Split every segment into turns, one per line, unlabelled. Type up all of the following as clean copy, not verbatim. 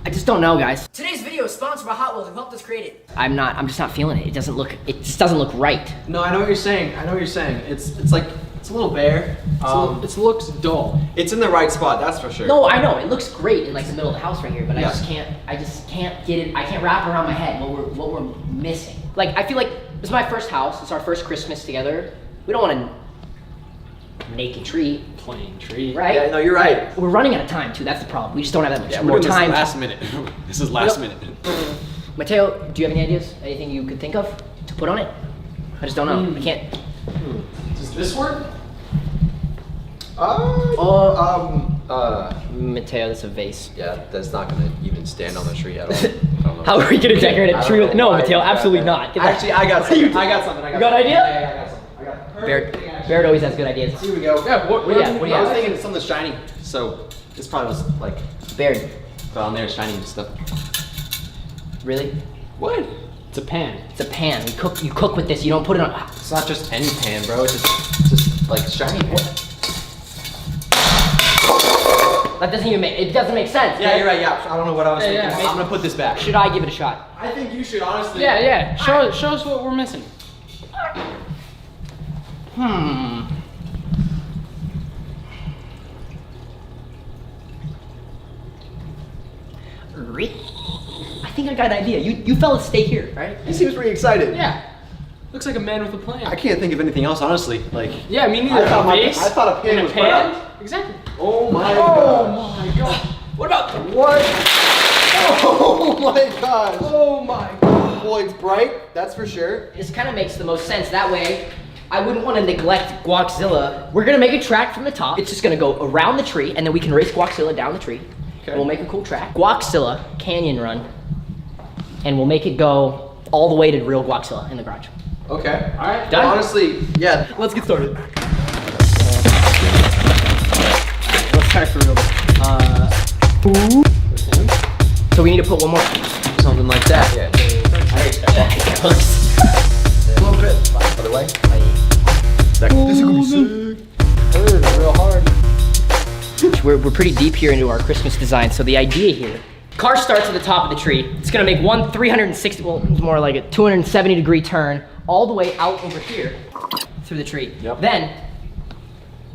I just don't know, guys.
Today's video is sponsored by Hot Wheels, who helped us create it.
I'm just not feeling it. It just doesn't look right.
No, I know what you're saying. It's like, it's a little bare. It looks dull. It's in the right spot, that's for sure.
No, I know, it looks great in like the middle of the house right here, but I just can't get it, I can't wrap around my head what we're missing. Like, I feel like this is my first house, it's our first Christmas together. We don't want to make a tree.
Plain tree.
Right?
Yeah, no, you're right.
We're running out of time too, that's the problem. We just don't have that much
We're
more
doing
time.
This last minute. This is last minute.
Mateo, do you have any ideas? Anything you could think of to put on it? I just don't know, I can't.
Does this work?
Mateo, that's a vase.
Yeah, that's not gonna even stand on the tree at all. I don't know.
How are we gonna decorate a tree with? No,
why
Mateo,
you got
absolutely
that.
not. Get that.
Actually, I got something. You got
an idea?
Yeah, I got something. I got perfect thing, actually.
Barrett always has good ideas.
Here we go. Yeah, what
do you have?
I was thinking something shiny. So this probably was like
Barrett,
down there shiny and stuff.
really?
What? It's a pan.
It's a pan. You cook with this. You don't put it on.
It's not just any pan, bro. It's just like shiny pan.
That doesn't even make. It doesn't make sense.
Yeah,
man.
you're right. Yeah, I don't know what I was thinking.
yeah.
I'm gonna put this back.
Should I give it a shot?
I think you should honestly.
Yeah. Show us what we're missing.
Really? I think I got an idea. You fellas stay here, right?
He seems pretty excited.
Yeah. Looks like a man with a plan.
I can't think of anything else, honestly. Like,
Yeah, me neither.
I thought a pan
and
was
a pan.
perfect.
Exactly.
Oh my
Oh my god.
What about?
What? Oh my gosh.
Oh my god.
Well, it's bright, that's for sure.
This kind of makes the most sense. That way, I wouldn't want to neglect Guaxzilla. We're gonna make a track from the top. It's just gonna go around the tree, and then we can race Guaxzilla down the tree.
Okay.
And we'll make a cool track. Guaxzilla Canyon Run, and we'll make it go all the way to real Guaxzilla in the garage.
Okay.
All right.
Done?
Honestly, yeah.
Let's get started.
Let's try for real.
So we need to put one more.
Something like that. Yeah. A little bit. Other way. This is gonna be sick. Hurt real hard.
We're pretty deep here into our Christmas design. So the idea here, car starts at the top of the tree. It's gonna make one 360, well, it's more like a 270-degree turn all the way out over here through the tree.
Yep.
Then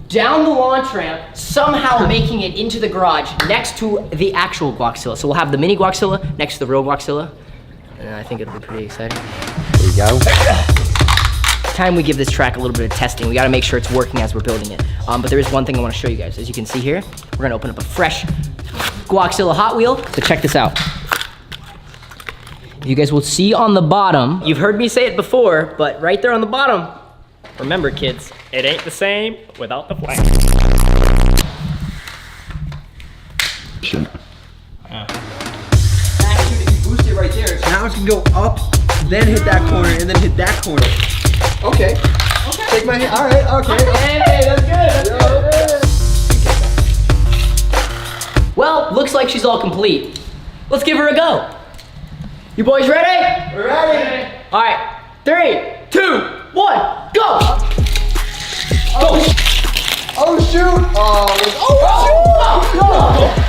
down the launch ramp, somehow making it into the garage next to the actual Guaxzilla. So we'll have the mini Guaxzilla next to the real Guaxzilla. And I think it'll be pretty exciting.
There you go.
Time we give this track a little bit of testing. We gotta make sure it's working as we're building it. But there is one thing I wanna show you guys. As you can see here, we're gonna open up a fresh Guaxzilla Hot Wheel. So check this out. You guys will see on the bottom, you've heard me say it before, but right there on the bottom, remember kids, it ain't the same without the flag.
Actually, if you boost it right there, now it can go up, then hit that corner, and then hit that corner. Okay. Okay. Take my hand. All right. Okay.
Hey, that's good, Well, looks like she's all complete. Let's give her a go. You boys ready?
We're ready.
All right, 3, 2, 1, go! Go!
Oh shoot! Oh shoot!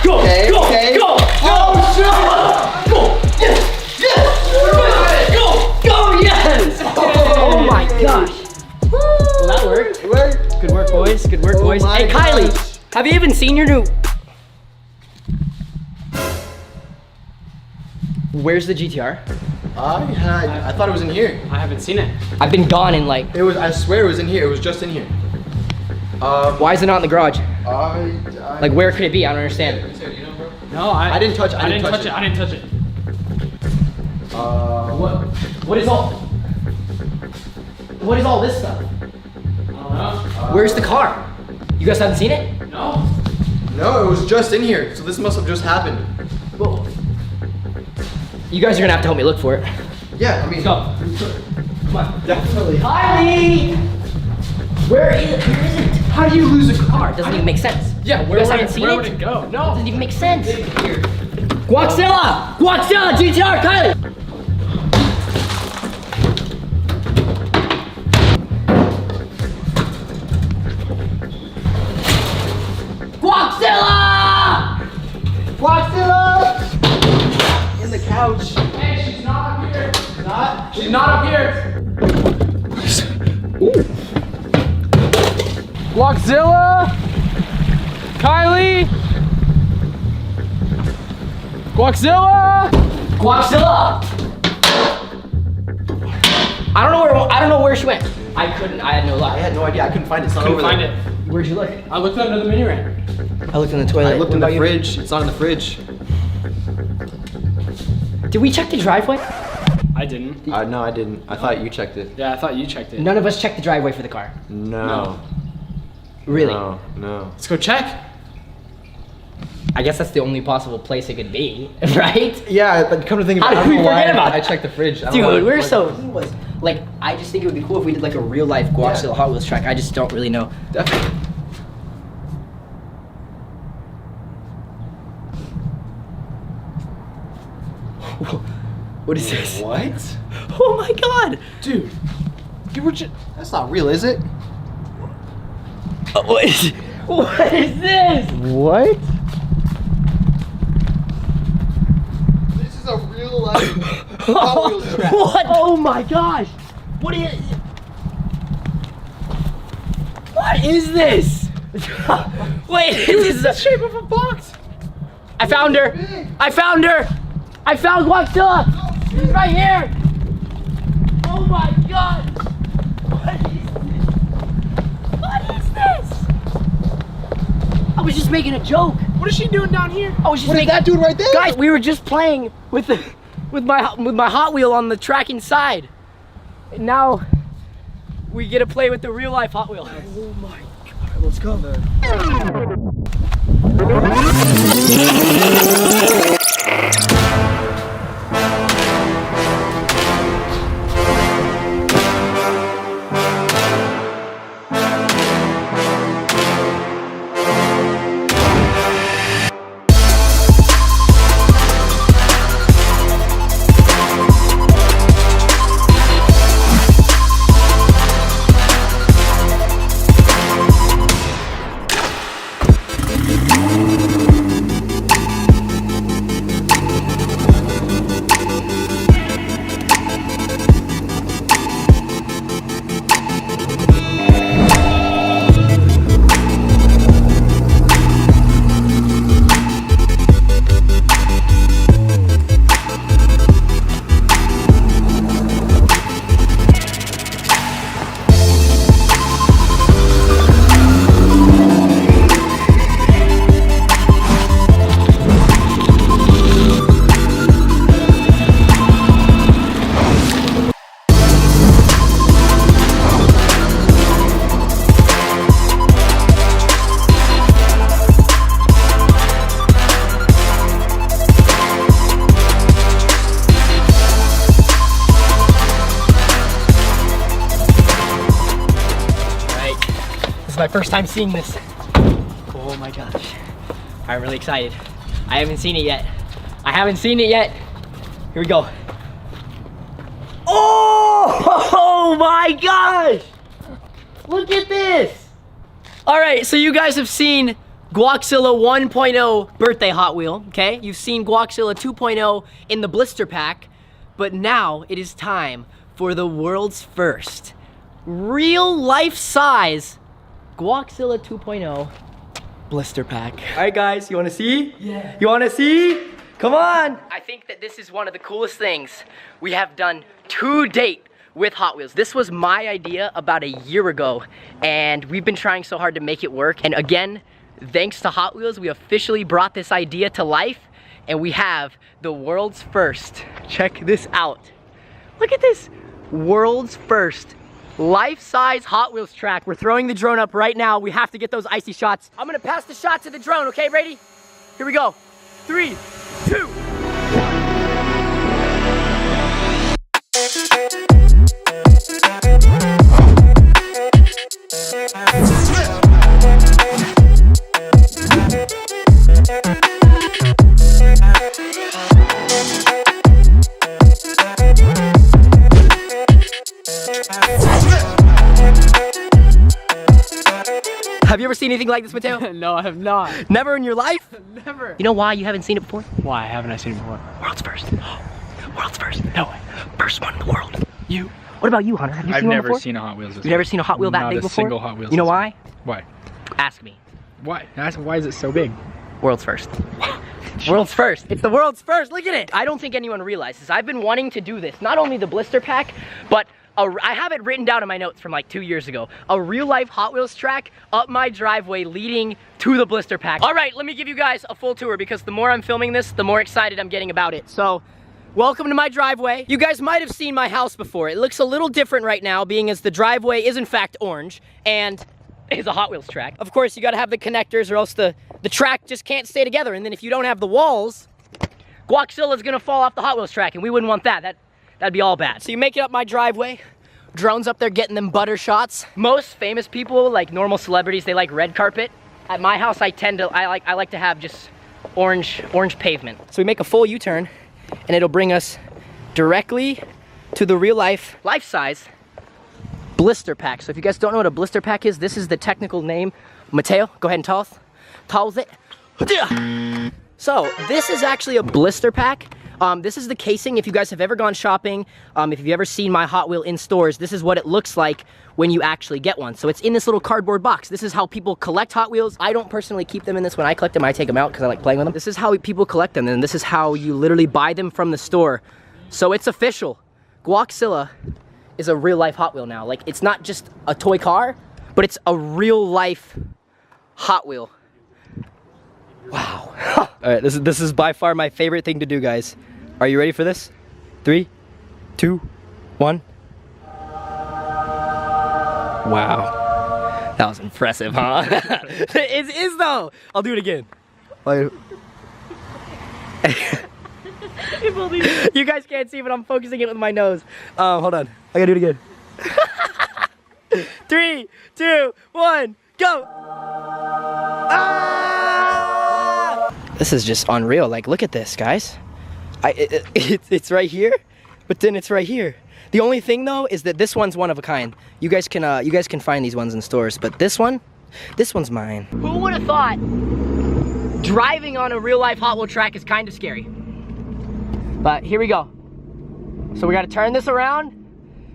Go!
Okay,
Go!
okay.
Go!
Oh shoot!
Go! Yes! Yes! Go! Go! Yes! Oh my gosh! Well, that worked.
It worked.
Good work, boys. Good work, boys.
my
Hey, Kylie,
gosh.
have you even seen your new? Where's the GTR?
I thought it was in here.
I haven't seen it.
I've been gone in like.
It was. I swear it was in here. It was just in here.
Why is it not in the garage?
I
Like, where could it be? I don't understand.
No,
I didn't touch it.
I didn't touch it. I didn't touch it.
What is all? What is all this stuff?
I don't know.
Where's the car? You guys haven't seen it?
No.
No, it was just in here. So this must have just happened.
Well, you guys are gonna have to help me look for it.
Yeah, I mean.
Go. Come on.
Definitely.
Kylie! Where is it? How do you lose a car? It doesn't even make sense.
Yeah,
You guys haven't seen
where
it?
would it go?
It
No.
doesn't even make sense. Guaxzilla! Guaxzilla GTR, Kylie! Guaxzilla!
Guaxzilla!
Ouch. Hey, she's not up here. Not? She's not up here. Guaxzilla. Kylie. Guaxzilla.
Guaxzilla! I don't know where she went. I had no luck.
I had no idea. I couldn't find it. It's not
Couldn't
over
find
there.
it.
Where'd you look?
I looked under the mini ramp.
I looked in the toilet.
I looked
What
in the
about you?
fridge. It's not in the fridge.
Did we check the driveway?
I didn't.
No, I didn't. I thought you checked it.
Yeah, I thought you checked it.
None of us checked the driveway for the car.
No.
Really?
No.
Let's go check.
I guess that's the only possible place it could be, right?
Yeah, but come to think of
How
it, I
did
don't
we
know why
forget about
I
that?
checked the fridge. I don't know
Dude,
why-
we're so. He was like, I just think it would be cool if we did like a real life Guaxzilla Hot Wheels track. I just don't really know.
Definitely.
What is this?
What?
Oh my god!
Dude, you were just.
That's not real, is it?
What is this?
What? This is a real life Hot Wheels track.
What? Oh my gosh! What is? What is this? Wait, this is the shape of a box. I found her. I found her. I found Guaxzilla. She's right here. Oh my god! What is this? What is this? I was just making a joke.
What is she doing down here?
I was just
What is
making
that dude right there?
Guys, we were just playing with my Hot Wheel on the track inside. And now we get to play with the real life Hot Wheel.
Oh my god, let's go.
This is my first time seeing this. Oh my gosh. I'm really excited. I haven't seen it yet. Here we go. Oh my gosh! Look at this! All right, so you guys have seen Guaxzilla 1.0 birthday Hot Wheel, okay? You've seen Guaxzilla 2.0 in the blister pack, but now it is time for the world's first real life size Guaxzilla 2.0 blister pack. All right, guys, you wanna see? Yeah. You wanna see? Come on. I think that this is one of the coolest things we have done to date with Hot Wheels. This was my idea about a year ago, and we've been trying so hard to make it work. And again, thanks to Hot Wheels, we officially brought this idea to life, and we have the world's first. Check this out. Look at this. World's first life-size Hot Wheels track. We're throwing the drone up right now. We have to get those icy shots. I'm gonna pass the shot to the drone, okay? Ready? Here we go. 3, 2. Have you ever seen anything like this, Mateo?
No, I have not.
Never in your life?
Never.
You know why you haven't seen it before?
Why haven't I seen it before?
World's first. World's first. No way. First one in the world. You. What about you, Hunter? Have you
I've
seen one
never
before?
seen a Hot Wheels.
You've never seen a Hot Wheel that big before?
Not a single Hot Wheels.
You know why?
Why?
Ask me.
Why? Why is it so big?
World's first. World's first. It's the world's first. Look at it. I don't think anyone realizes. I've been wanting to do this. Not only the blister pack, but I have it written down in my notes from like 2 years ago. A real life Hot Wheels track up my driveway leading to the blister pack. All right, let me give you guys a full tour because the more I'm filming this, the more excited I'm getting about it. So, welcome to my driveway. You guys might have seen my house before. It looks a little different right now, being as the driveway is in fact orange and is a Hot Wheels track. Of course, you gotta have the connectors or else the track just can't stay together. And then if you don't have the walls, Guaxilla's gonna fall off the Hot Wheels track and we wouldn't want that. That'd be all bad. So you make it up my driveway. Drones up there getting them butter shots. Most famous people, like normal celebrities, they like red carpet. At my house, I like to have just orange pavement. So we make a full U-turn and it'll bring us directly to the real life-size blister pack. So if you guys don't know what a blister pack is, this is the technical name. Mateo, go ahead and tell us it. So this is actually a blister pack. This is the casing. If you guys have ever gone shopping, if you've ever seen my Hot Wheel in stores, this is what it looks like when you actually get one. So it's in this little cardboard box. This is how people collect Hot Wheels. I don't personally keep them in this. When I collect them, I take them out because I like playing with them. This is how people collect them, and this is how you literally buy them from the store. So it's official. Guaxilla is a real life Hot Wheel now. Like, it's not just a toy car, but it's a real life Hot Wheel. Wow. All right, this is by far my favorite thing to do, guys. Are you ready for this? 3, 2, 1. Wow. That was impressive, huh? It is though. I'll do it again. You guys can't see, but I'm focusing it with my nose. Hold on. I gotta do it again. 3, 2, 1, go! Ah! This is just unreal. Like, look at this, guys. It's right here, but then it's right here. The only thing though is that this one's one of a kind. You guys can find these ones in stores, but this one's mine. Who would have thought driving on a real life Hot Wheel track is kind of scary? But here we go. So we got to turn this around,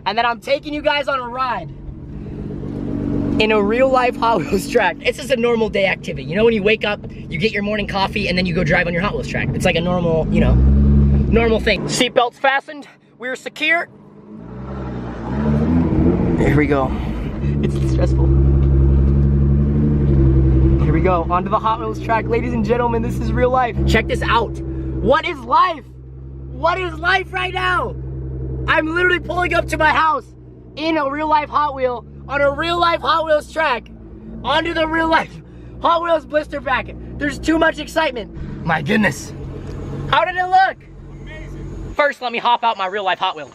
and then I'm taking you guys on a ride in a real life Hot Wheels track. It's just a normal day activity. You know, when you wake up, you get your morning coffee, and then you go drive on your Hot Wheels track. It's like a normal, you know, normal thing. Seatbelts fastened, we're secure. Here we go. It's stressful. Here we go, onto the Hot Wheels track. Ladies and gentlemen, this is real life. Check this out. What is life? What is life right now? I'm literally pulling up to my house in a real life Hot Wheel, on a real life Hot Wheels track, onto the real life Hot Wheels blister pack. There's too much excitement. My goodness. How did it look? Amazing. First, let me hop out my real life Hot Wheel.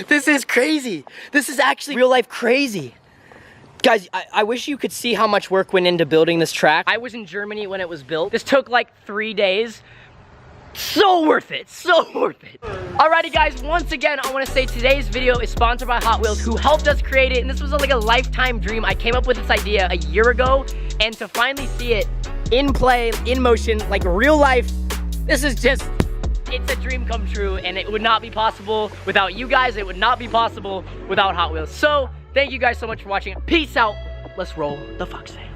This is crazy. This is actually real life crazy. Guys, I wish you could see how much work went into building this track. I was in Germany when it was built. This took like 3 days. So worth it, so worth it. Alrighty guys, once again, I wanna say today's video is sponsored by Hot Wheels, who helped us create it, and this was like a lifetime dream. I came up with this idea a year ago, and to finally see it in play, in motion, like real life, this is just, it's a dream come true, and it would not be possible without you guys. It would not be possible without Hot Wheels. So, thank you guys so much for watching. Peace out. Let's roll the Fox Fan.